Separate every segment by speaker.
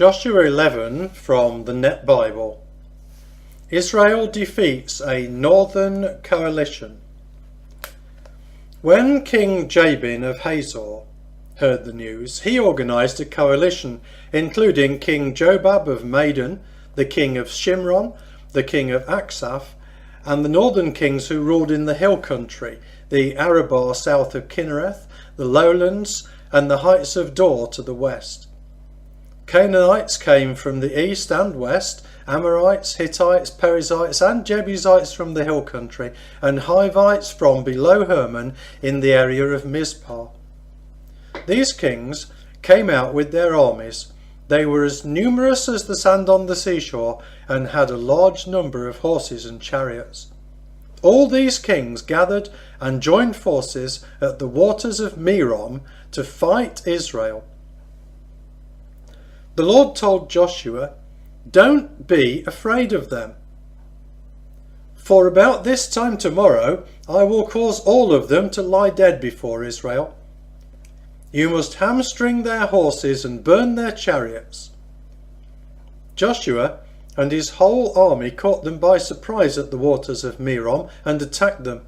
Speaker 1: Joshua 11 from the Net Bible. Israel defeats a northern coalition. When King Jabin of Hazor heard the news, he organised a coalition including King Jobab of Madon, the king of Shimron, the king of Aksaph, and the northern kings who ruled in the hill country, the Arabah south of Kinnereth, the lowlands, and the heights of Dor to the west. Canaanites came from the east and west, Amorites, Hittites, Perizzites and Jebusites from the hill country, and Hivites from below Hermon in the area of Mizpah. These kings came out with their armies. They were as numerous as the sand on the seashore and had a large number of horses and chariots. All these kings gathered and joined forces at the waters of Merom to fight Israel. The Lord told Joshua, "Don't be afraid of them. For about this time tomorrow I will cause all of them to lie dead before Israel. You must hamstring their horses and burn their chariots." Joshua and his whole army caught them by surprise at the waters of Merom and attacked them.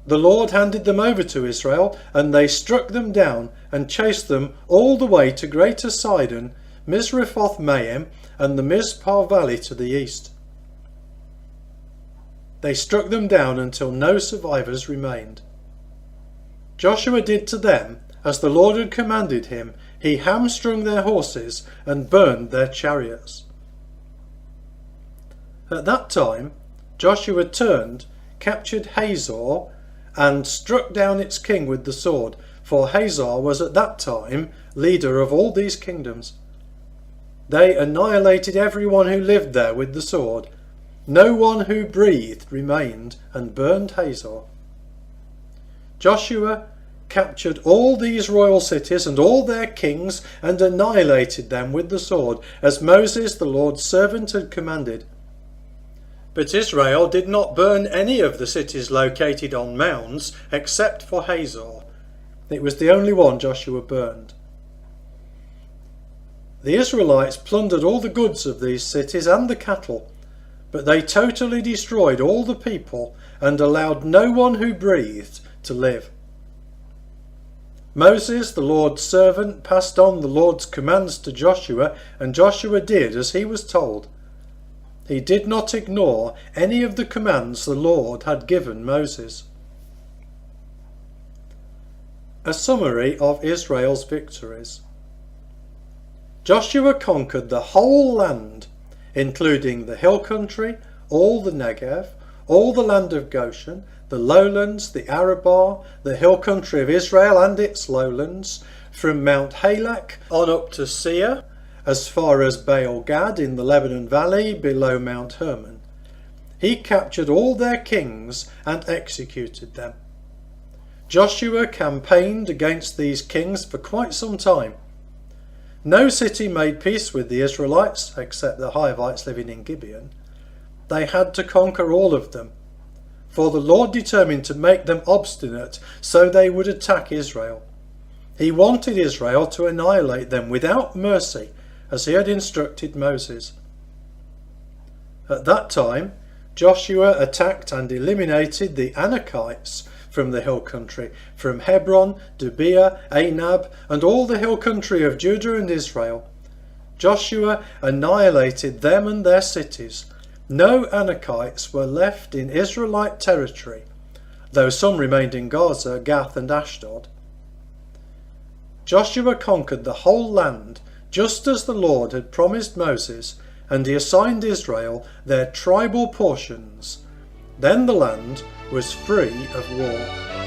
Speaker 1: The Lord handed them over to Israel, and they struck them down and chased them all the way to Greater Sidon, Misrephoth-Maim, and the Mizpah valley to the east. They struck them down until no survivors remained. Joshua did to them as the Lord had commanded him. He hamstrung their horses and burned their chariots. At that time, Joshua turned, captured Hazor, and struck down its king with the sword, for Hazor was at that time leader of all these kingdoms. They annihilated everyone who lived there with the sword. No one who breathed remained, and burned Hazor. Joshua captured all these royal cities and all their kings and annihilated them with the sword, as Moses the Lord's servant had commanded. But Israel did not burn any of the cities located on mounds except for Hazor. It was the only one Joshua burned. The Israelites plundered all the goods of these cities and the cattle, but they totally destroyed all the people and allowed no one who breathed to live. Moses, the Lord's servant, passed on the Lord's commands to Joshua, and Joshua did as he was told. He did not ignore any of the commands the Lord had given Moses. A summary of Israel's victories. Joshua conquered the whole land, including the hill country, all the Negev, all the land of Goshen, the lowlands, the Arabah, the hill country of Israel and its lowlands, from Mount Halak on up to Seir, as far as Baal Gad in the Lebanon Valley below Mount Hermon. He captured all their kings and executed them. Joshua campaigned against these kings for quite some time. No city made peace with the Israelites except the Hivites living in Gibeon. They had to conquer all of them, for the Lord determined to make them obstinate so they would attack Israel. He wanted Israel to annihilate them without mercy, as he had instructed Moses. At that time, Joshua attacked and eliminated the Anakites from the hill country, from Hebron, Debir, Anab, and all the hill country of Judah and Israel. Joshua annihilated them and their cities. No Anakites were left in Israelite territory, though some remained in Gaza, Gath, and Ashdod. Joshua conquered the whole land, just as the Lord had promised Moses, and he assigned Israel their tribal portions. Then the land was free of war.